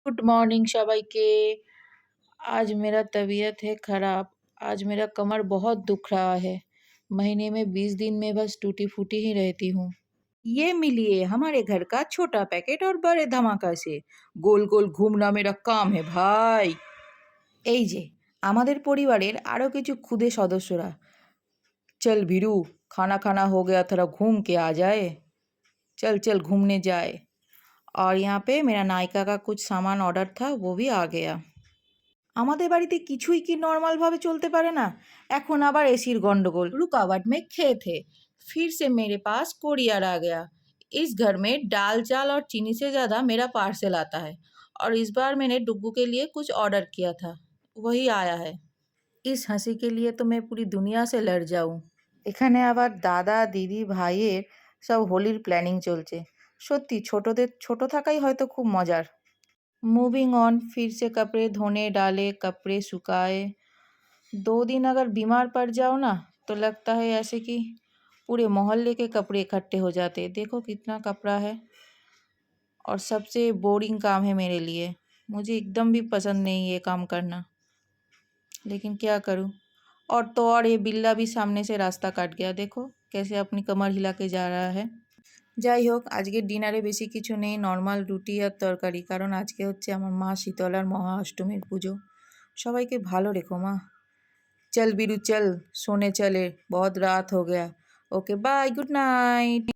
Good morning सबाइके। आज मेरा तबीयत है ख़राब। आज मेरा कमर बहुत दुख रहा है। महीने में 20 दिन में बस टूटी-फूटी ही रहती हूँ। ये मिलिए हमारे घर का छोटा पैकेट और बड़े धमाका से। গোল গোল ঘুমনা মেরা কাম হে ভাই। এই যে আমাদের পরিবারের আরও কিছু ক্ষুদে সদস্যরা। চল ভীরু, खाना खाना हो गया, थोड़ा घूम के आ जाए। चल चल घूमने जाए। और यहाँ पे मेरा नायका का कुछ सामान ऑर्डर था, वो भी आ गया। আমাদের বাড়িতে কিছুই কি নর্মালভাবে চলতে পারে না, এখন আবার এসির গন্ডগোল। रुकावट में खे थे, फिर से मेरे पास कोरियर आ गया। इस घर में दाल चाल और चीनी से ज़्यादा मेरा पार्सल आता है। और इस बार मैंने डुग्गू के लिए कुछ ऑर्डर किया था, वही आया है। इस हंसी के लिए तो मैं पूरी दुनिया से लड़ जाऊं। এখানে আবার দাদা দিদি ভাইয়ের সব হোলির প্ল্যানিং চলছে। সত্যি ছোটদের ছোট থাকাই হয়তো খুব মজার। मूविंग ऑन, फिर से कपड़े धोने डाले, कपड़े सुखाए। 2 दिन अगर बीमार पड़ जाओ ना तो लगता है ऐसे कि पूरे मोहल्ले के कपड़े इकट्ठे हो जाते। देखो कितना कपड़ा है। और सबसे बोरिंग काम है मेरे लिए। मुझे एकदम भी पसंद नहीं ये काम करना, लेकिन क्या करूँ। और तो और ये बिल्ला भी सामने से रास्ता काट गया। देखो कैसे अपनी कमर हिला के जा रहा है। যাই হোক, আজকের ডিনারে বেশি কিছু নেই, নর্মাল রুটি আর তরকারি, কারণ আজকে হচ্ছে আমার মা শীতলার মহা অষ্টমীর পুজো। সবাইকে ভালো রেখো মা। চল বিরু চল, সোনে চলে, বহুত রাত হো Gaya. Okay bye, good night.